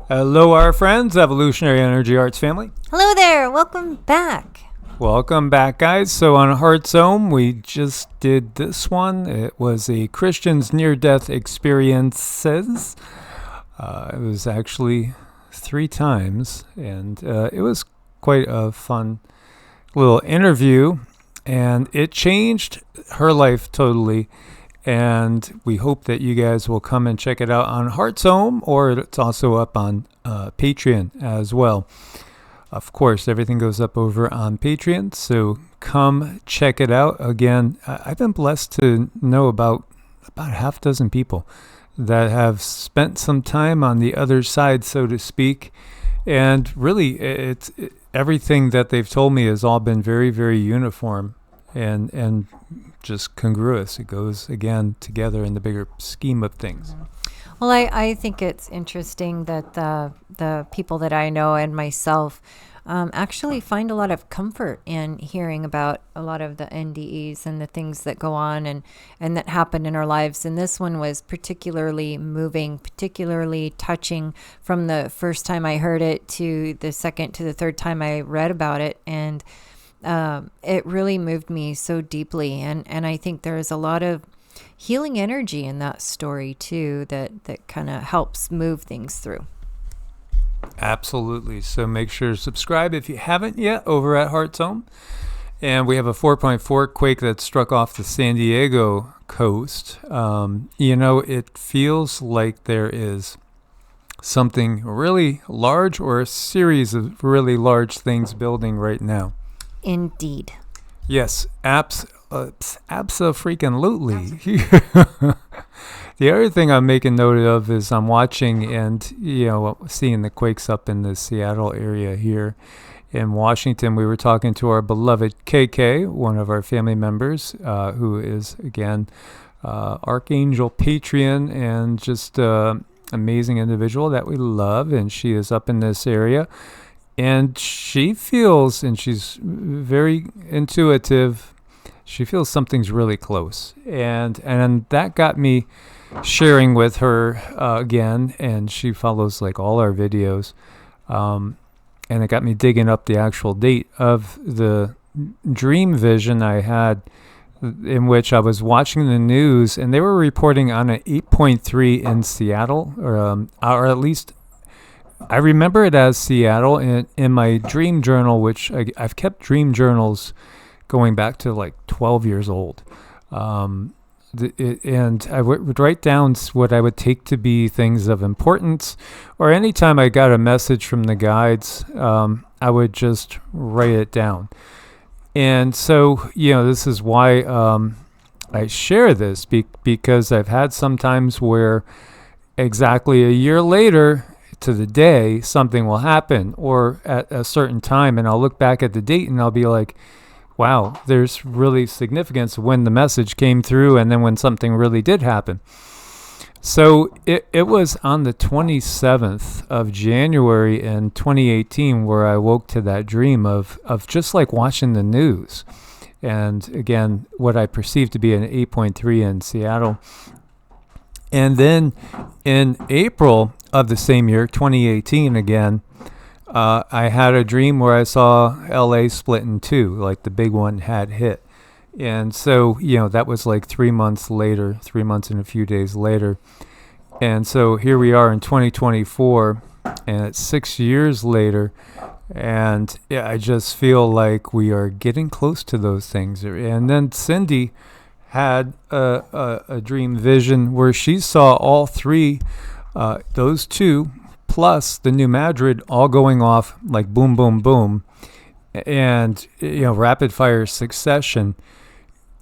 Hello, our friends, Evolutionary Energy Arts family. Hello there. Welcome back. Welcome back, guys. So on HEEARTS, we just did this one. It was a Christian's near-death experiences. It was actually 3 times, and it was quite a fun little interview, and it changed her life totally. And we hope that you guys will come and check it out on HEEARTS, or it's also up on Patreon as well. Of course, everything goes up over on Patreon, so come check it out. Again, I've been blessed to know about a half dozen people that have spent some time on the other side, so to speak. And really, everything that they've told me has all been very, very uniform and just congruous. It goes, again, together in the bigger scheme of things. Well, I think it's interesting that the people that I know and myself actually find a lot of comfort in hearing about a lot of the NDEs and the things that go on and that happen in our lives. And this one was particularly moving, particularly touching from the first time I heard it to the second to the third time I read about it. And it really moved me so deeply. And I think there is a lot of healing energy in that story too, that kind of helps move things through. Absolutely. So make sure to subscribe if you haven't yet over at HEEARTS. And we have a 4.4 quake that struck off the San Diego coast. It feels like there is something really large or a series of really large things building right now. Indeed. Yes, abso-freaking-lutely. The other thing I'm making note of is I'm watching and, seeing the quakes up in the Seattle area here. In Washington, we were talking to our beloved KK, one of our family members, who is, again, Archangel Patreon and just amazing individual that we love. And she is up in this area. And she feels, and she's very intuitive, she feels something's really close. And that got me sharing with her again, and she follows like all our videos. And it got me digging up the actual date of the dream vision I had, in which I was watching the news, and they were reporting on an 8.3 in Seattle, or at least I remember it as Seattle in my dream journal, which I've kept dream journals going back to like 12 years old. And I would write down what I would take to be things of importance, or anytime I got a message from the guides, I would just write it down. And so, this is why I share this, because I've had some times where exactly a year later, to the day, something will happen, or at a certain time, and I'll look back at the date and I'll be like, wow, there's really significance when the message came through and then when something really did happen. So it was on the 27th of January in 2018 where I woke to that dream of just like watching the news. And again, what I perceived to be an 8.3 in Seattle. And then in April of the same year, 2018 again, I had a dream where I saw LA split in two, like the big one had hit. And so, that was like 3 months later, 3 months and a few days later. And so here we are in 2024, and it's 6 years later. And I just feel like we are getting close to those things. And then Cindy had a dream vision where she saw all three, those two, plus the New Madrid all going off like boom, boom, boom, and rapid fire succession.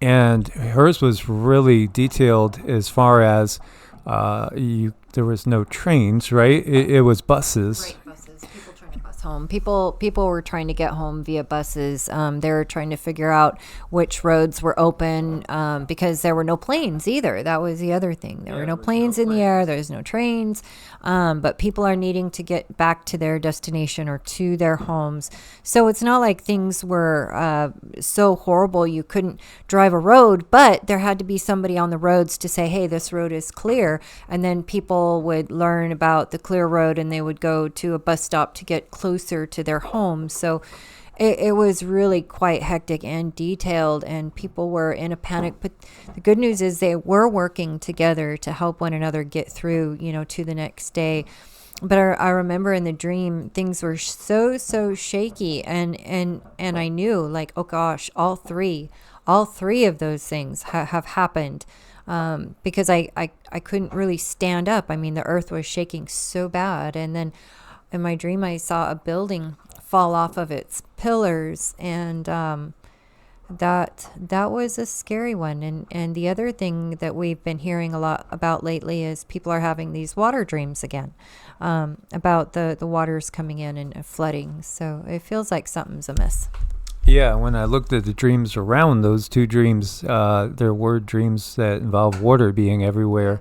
And hers was really detailed as far as there was no trains, right? It was buses. Right, buses. People trying to bus path home. People were trying to get home via buses. They were trying to figure out which roads were open because there were no planes either. That was the other thing. There were no planes in the air. There's no trains. But people are needing to get back to their destination or to their homes. So it's not like things were so horrible you couldn't drive a road, but there had to be somebody on the roads to say, hey, this road is clear. And then people would learn about the clear road and they would go to a bus stop to get closer to their homes. So it was really quite hectic and detailed, and people were in a panic. But the good news is they were working together to help one another get through, to the next day. But I remember in the dream, things were so shaky, and I knew, like, oh gosh, all three of those things have happened. Because I couldn't really stand up. I mean, the earth was shaking so bad. And then in my dream, I saw a building fall off of its pillars. And that was a scary one. And the other thing that we've been hearing a lot about lately is people are having these water dreams again, about the waters coming in and flooding. So it feels like something's amiss. Yeah, when I looked at the dreams around those two dreams, there were dreams that involve water being everywhere.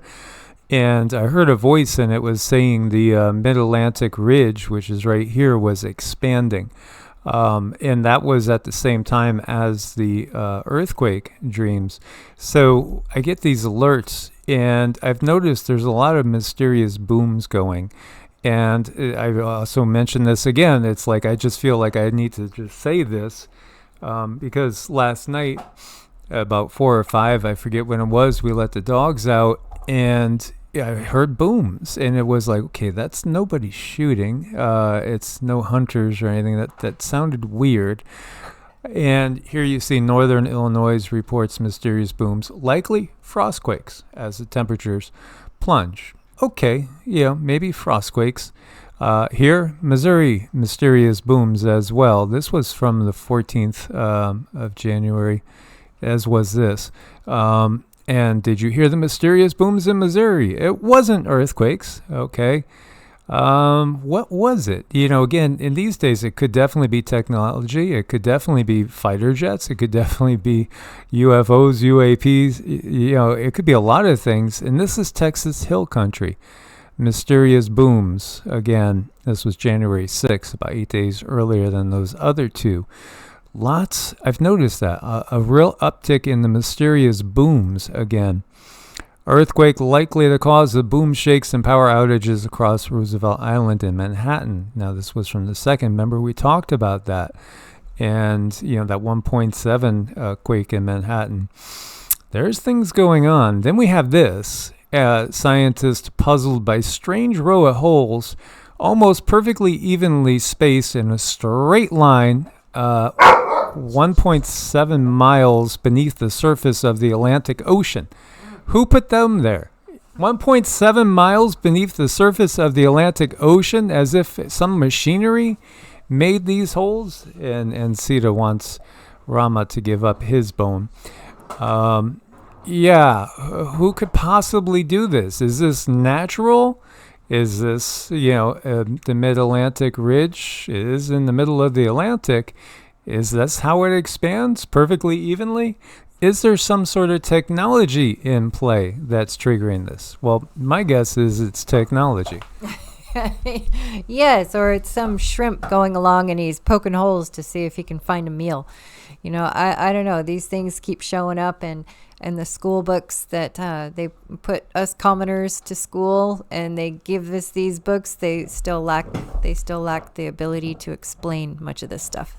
And I heard a voice, and it was saying the Mid-Atlantic Ridge, which is right here, was expanding. And that was at the same time as the earthquake dreams. So I get these alerts, and I've noticed there's a lot of mysterious booms going. And I also mentioned this again. It's like I just feel like I need to just say this because last night, about 4 or 5, I forget when it was, we let the dogs out, and I heard booms, and it was like, okay, that's nobody shooting. It's no hunters or anything. That sounded weird. And here you see Northern Illinois reports mysterious booms, likely frostquakes as the temperatures plunge. Okay, maybe frostquakes. Here, Missouri, mysterious booms as well. This was from the 14th of January, as was this. And did you hear the mysterious booms in Missouri? It wasn't earthquakes, okay. What was it? Again, in these days, it could definitely be technology. It could definitely be fighter jets. It could definitely be UFOs, UAPs. It could be a lot of things. And this is Texas Hill Country. Mysterious booms. Again, this was January 6th, about 8 days earlier than those other two. I've noticed that. A real uptick in the mysterious booms again. Earthquake likely the cause of boom shakes and power outages across Roosevelt Island in Manhattan. Now, this was from the second. Remember, we talked about that. And, that 1.7 quake in Manhattan. There's things going on. Then we have this. Scientists puzzled by strange row of holes, almost perfectly evenly spaced in a straight line, 1.7 miles beneath the surface of the Atlantic Ocean. Who put them there? 1.7 miles beneath the surface of the Atlantic Ocean, as if some machinery made these holes? And Sita wants Rama to give up his bone. Who could possibly do this? Is this natural? Is this, the Mid-Atlantic Ridge is in the middle of the Atlantic. Is this how it expands perfectly evenly? Is there some sort of technology in play that's triggering this? Well, my guess is it's technology. Yes, or it's some shrimp going along and he's poking holes to see if he can find a meal. I don't know. These things keep showing up, and the school books that they put us commoners to school and they give us these books, they still lack the ability to explain much of this stuff.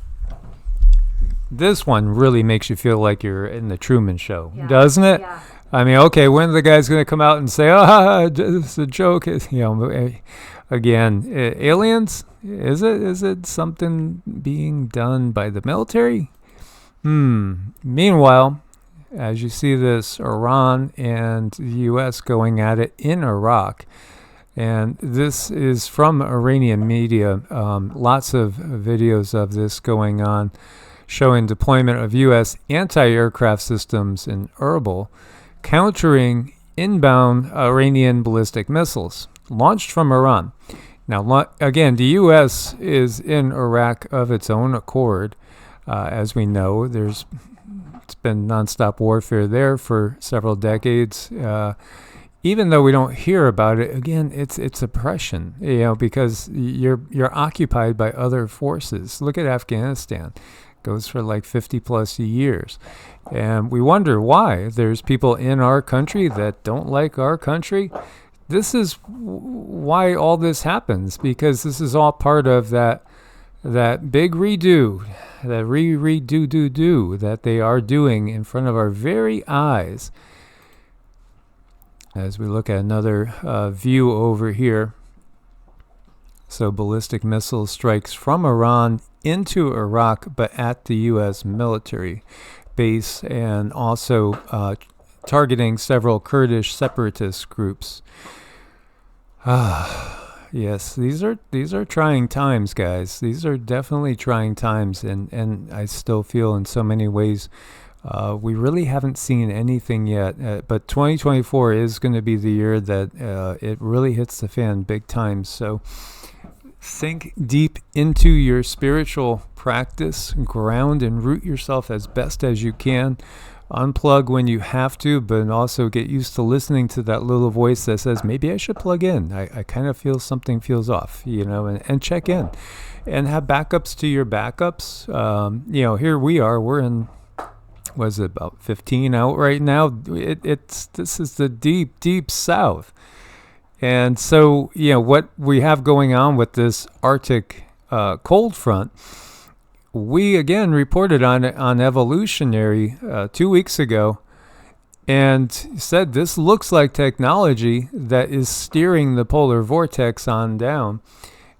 This one really makes you feel like you're in the Truman Show, doesn't it? Yeah. I mean, okay, when are the guy's going to come out and say, it's a joke? Again, aliens? Is it something being done by the military? Meanwhile, as you see this, Iran and the U.S. going at it in Iraq. And this is from Iranian media. Lots of videos of this going on, showing deployment of U.S. anti-aircraft systems in Erbil, countering inbound Iranian ballistic missiles launched from Iran. Now, again, the U.S. is in Iraq of its own accord. As we know, it's been nonstop warfare there for several decades. Even though we don't hear about it, again, it's oppression, because you're occupied by other forces. Look at Afghanistan. It goes for like 50 plus years. And we wonder why. There's people in our country that don't like our country. This is why all this happens, because this is all part of that big redo, that redo that they are doing in front of our very eyes. As we look at another view over here. So ballistic missile strikes from Iran into Iraq, but at the U.S. military base, and also targeting several Kurdish separatist groups. Yes, these are trying times, guys. These are definitely trying times, and I still feel in so many ways we really haven't seen anything yet. But 2024 is going to be the year that it really hits the fan big time. So sink deep into your spiritual practice, ground and root yourself as best as you can. Unplug when you have to, but also get used to listening to that little voice that says, maybe I should plug in. I kind of feel something feels off, and check in. And have backups to your backups. Here we are. We're in, was it about 15 out right now? This is the deep, deep south. And so, what we have going on with this Arctic cold front, we again reported on it on Evolutionary 2 weeks ago, and said this looks like technology that is steering the polar vortex on down.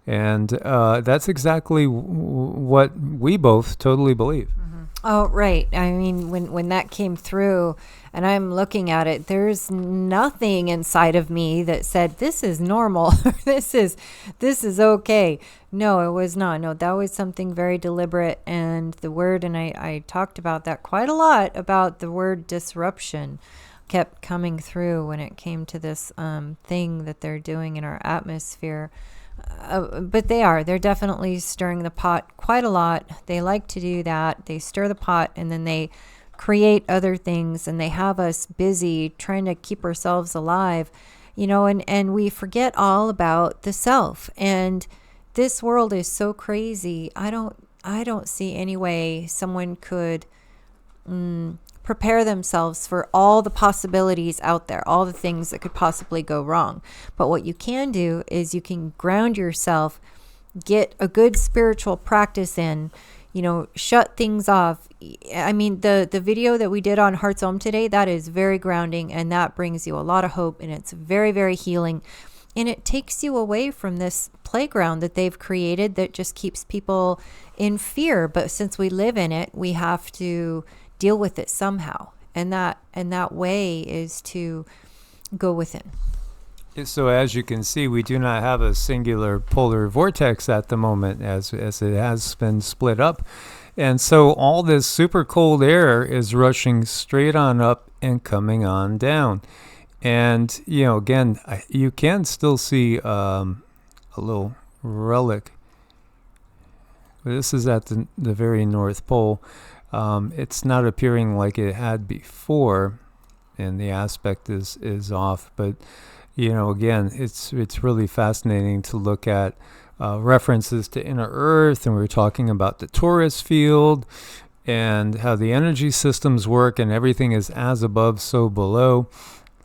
And that's exactly what we both totally believe. Mm-hmm. Oh, right. I mean, when that came through and I'm looking at it, there's nothing inside of me that said, this is normal. this is okay. No, it was not. No, that was something very deliberate. And the word, and I talked about that quite a lot, about the word disruption kept coming through when it came to this thing that they're doing in our atmosphere. But they're definitely stirring the pot quite a lot. They like to do that. They stir the pot and then they create other things, and they have us busy trying to keep ourselves alive, and we forget all about the self. And this world is so crazy. I don't see any way someone could prepare themselves for all the possibilities out there, all the things that could possibly go wrong. But what you can do is you can ground yourself, get a good spiritual practice in, shut things off. I mean, the video that we did on Hearts Home today, that is very grounding, and that brings you a lot of hope, and it's very, very healing. And it takes you away from this playground that they've created that just keeps people in fear. But since we live in it, we have to deal with it somehow. And that way is to go within. So as you can see, we do not have a singular polar vortex at the moment, as it has been split up. And so all this super cold air is rushing straight on up and coming on down. And, again, you can still see a little relic. This is at the very North Pole. It's not appearing like it had before, and the aspect is off. But, again, it's really fascinating to look at references to inner Earth, and we were talking about the Taurus field and how the energy systems work, and everything is as above, so below.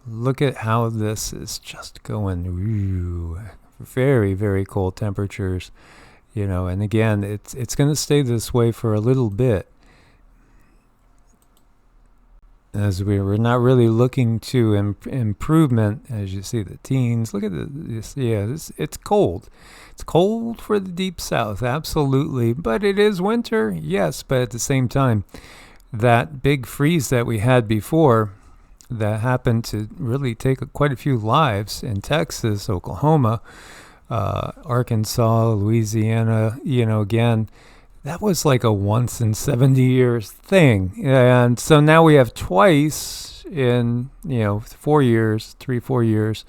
Look at how this is just going very, very cold temperatures, and again, it's going to stay this way for a little bit, as we're not really looking to improvement. As you see the teens, look at this. Yeah, it's cold. It's cold for the deep south, absolutely. But it is winter, yes. But at the same time, that big freeze that we had before, that happened to really take quite a few lives in Texas, Oklahoma, Arkansas, Louisiana, again, that was like a once in 70 years thing. And so now we have twice in, 4 years, 3-4 years,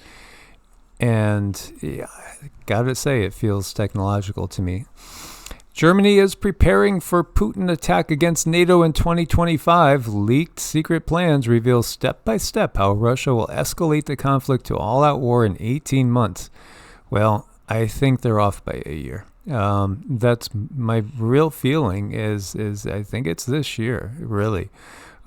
And yeah, gotta say, it feels technological to me. Germany is preparing for Putin attack against NATO in 2025. Leaked secret plans reveal step by step how Russia will escalate the conflict to all-out war in 18 months. Well, I think they're off by a year. That's my real feeling is I think it's this year, really.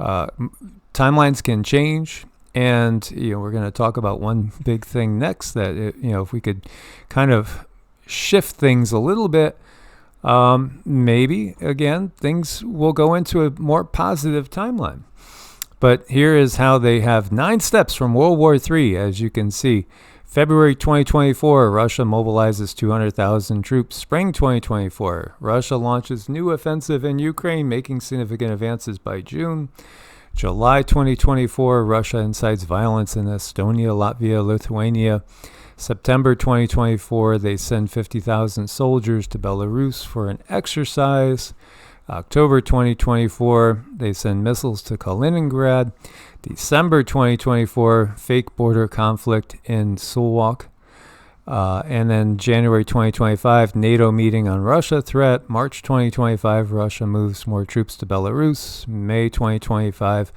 Timelines can change. And, we're going to talk about one big thing next that, if we could kind of shift things a little bit, maybe, again, things will go into a more positive timeline. But here is how they have 9 steps from World War III, as you can see. February 2024, Russia mobilizes 200,000 troops. Spring 2024, Russia launches new offensive in Ukraine, making significant advances by June. July 2024, Russia incites violence in Estonia, Latvia, Lithuania. September 2024, they send 50,000 soldiers to Belarus for an exercise. October 2024, they send missiles to Kaliningrad. December 2024, fake border conflict in Sulwak. And then January 2025, NATO meeting on Russia threat. March 2025, Russia moves more troops to Belarus. May 2025,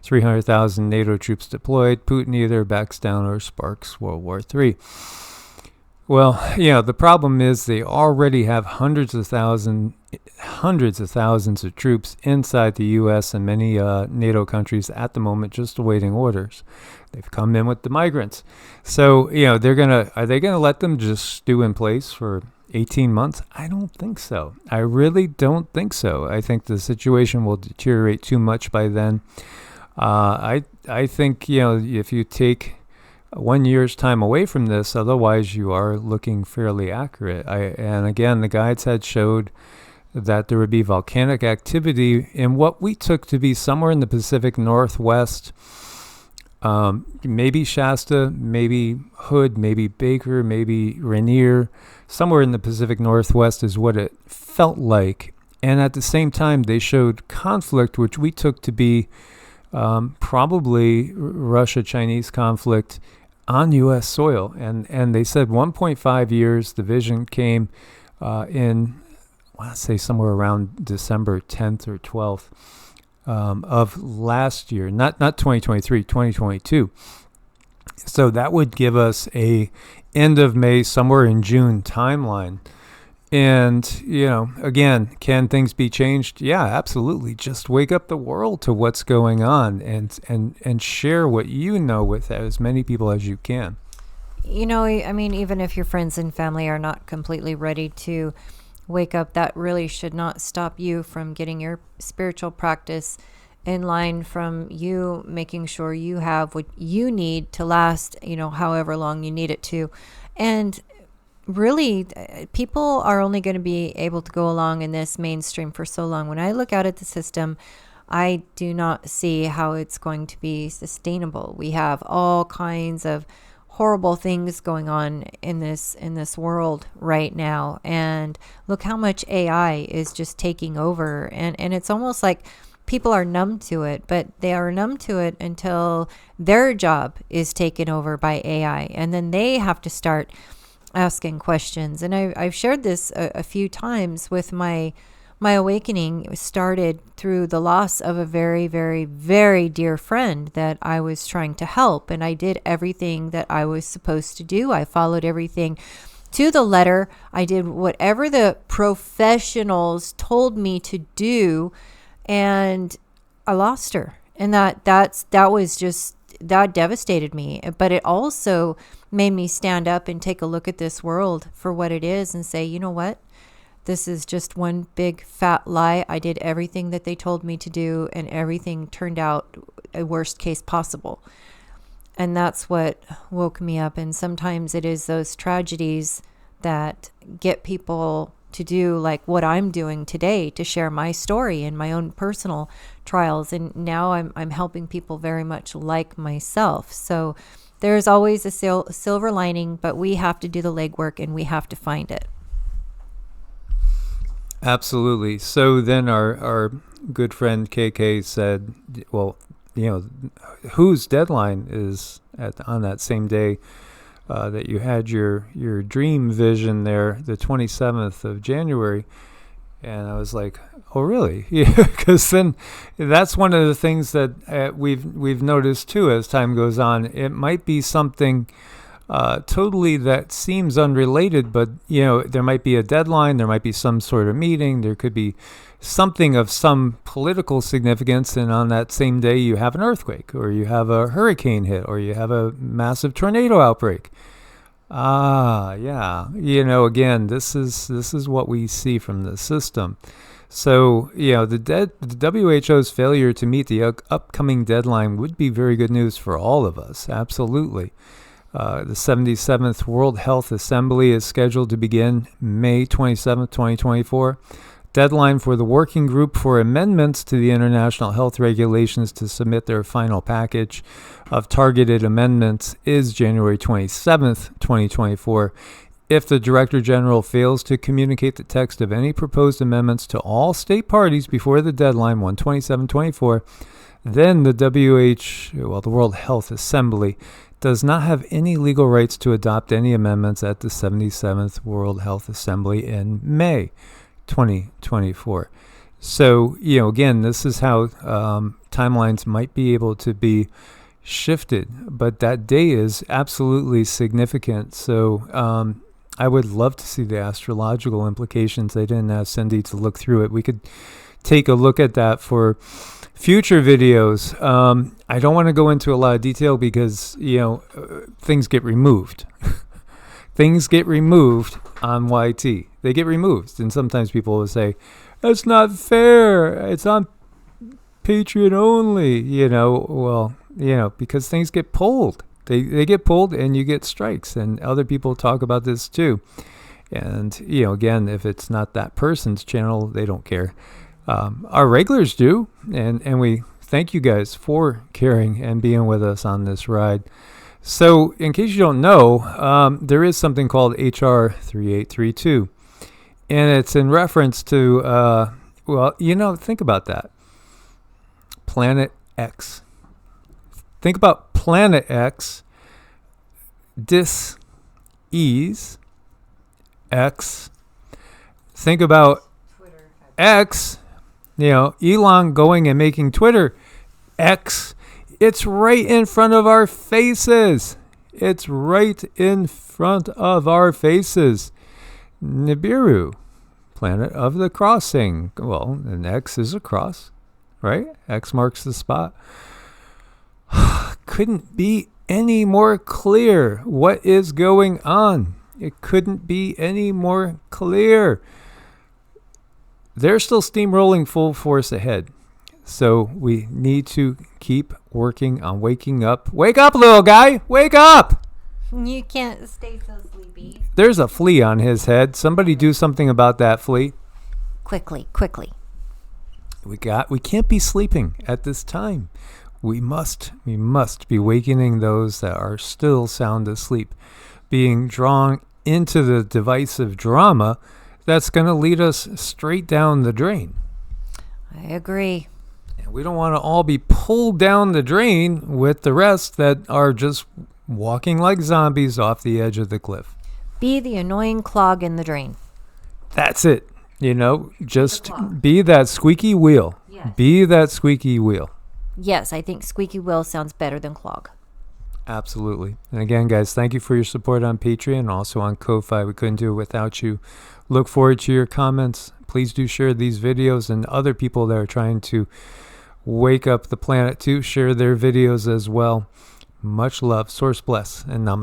300,000 NATO troops deployed. Putin either backs down or sparks World War III. Well, the problem is they already have hundreds of thousands of troops inside the U.S. and many NATO countries at the moment just awaiting orders. They've come in with the migrants. So, are they gonna let them just stew in place for 18 months? I don't think so. I really don't think so. I think the situation will deteriorate too much by then. I think, if you take 1 year's time away from this, otherwise you are looking fairly accurate. And again, the guides had showed that there would be volcanic activity in what we took to be somewhere in the Pacific Northwest. Maybe Shasta, maybe Hood, maybe Baker, maybe Rainier. Somewhere in the Pacific Northwest is what it felt like. And at the same time, they showed conflict, which we took to be probably Russia-Chinese conflict on U.S. soil. And they said 1.5 years. The vision came in, I want to say somewhere around December 10th or 12th of last year, not 2023, 2022. So that would give us a end of May, somewhere in June timeline. And, again, can things be changed? Yeah, absolutely. Just wake up the world to what's going on and share what you know with as many people as you can. Even if your friends and family are not completely ready to wake up, that really should not stop you from getting your spiritual practice in line, from you making sure you have what you need to last, however long you need it to. And really, people are only going to be able to go along in this mainstream for so long. When I look out at the system, I do not see how it's going to be sustainable. We have all kinds of horrible things going on in this world right now, and look how much AI is just taking over, and it's almost like people are numb to it, but they are numb to it until their job is taken over by AI, and then they have to start asking questions. And I've shared this a few times with my awakening. It started through the loss of a very, very, very dear friend that I was trying to help. And I did everything that I was supposed to do. I followed everything to the letter. I did whatever the professionals told me to do, and I lost her. And that devastated me. But it also made me stand up and take a look at this world for what it is and say, you know what? This is just one big fat lie. I did everything that they told me to do, and everything turned out a worst case possible. And that's what woke me up. And sometimes it is those tragedies that get people to do like what I'm doing today, to share my story and my own personal trials. And now I'm helping people very much like myself. So there's always a silver lining, but we have to do the legwork and we have to find it. Absolutely. So then our good friend KK said, well, whose deadline is on that same day that you had your dream vision there, the 27th of January. And I was like, oh, really? Yeah, because then that's one of the things that we've noticed too as time goes on. It might be something totally that seems unrelated, but there might be a deadline, there might be some sort of meeting, there could be something of some political significance, and on that same day you have an earthquake, or you have a hurricane hit, or you have a massive tornado outbreak. Yeah. Again, this is what we see from the system. So, the WHO's failure to meet the upcoming deadline would be very good news for all of us. Absolutely. The 77th World Health Assembly is scheduled to begin May 27th, 2024. Deadline for the working group for amendments to the international health regulations to submit their final package of targeted amendments is January 27th, 2024. If the Director General fails to communicate the text of any proposed amendments to all state parties before the deadline, 1/27/24, then the World Health Assembly does not have any legal rights to adopt any amendments at the 77th World Health Assembly in May 2024. So, again, this is how timelines might be able to be shifted, but that day is absolutely significant. So I would love to see the astrological implications. I didn't ask Cindy to look through it. We could take a look at that for future videos. I don't want to go into a lot of detail because, things get removed. Things get removed on YT. They get removed. And sometimes people will say, that's not fair. It's on Patreon only. Because things get pulled. They get pulled and you get strikes. And other people talk about this too. And, again, if it's not that person's channel, they don't care. Our regulars do. And we thank you guys for caring and being with us on this ride. So, in case you don't know, there is something called HR 3832, and it's in reference to, think about that. Planet X. Think about Planet X, dis-ease, X. Think about Twitter. X, Elon going and making Twitter X. It's right in front of our faces. It's right in front of our faces. Nibiru, planet of the crossing. Well, an X is a cross, right? X marks the spot. Couldn't be any more clear what is going on. It couldn't be any more clear. They're still steamrolling full force ahead. So we need to keep working on waking up. Wake up, little guy! Wake up! You can't stay so sleepy. There's a flea on his head. Somebody do something about that flea. Quickly. We can't be sleeping at this time. We must be wakening those that are still sound asleep, being drawn into the divisive drama that's going to lead us straight down the drain. I agree. We don't want to all be pulled down the drain with the rest that are just walking like zombies off the edge of the cliff. Be the annoying clog in the drain. That's it. Just be that squeaky wheel. Yes. Be that squeaky wheel. Yes, I think squeaky wheel sounds better than clog. Absolutely. And again, guys, thank you for your support on Patreon and also on Ko-Fi. We couldn't do it without you. Look forward to your comments. Please do share these videos, and other people that are trying to wake up the planet too, share their videos as well. Much love. Source bless and namaste.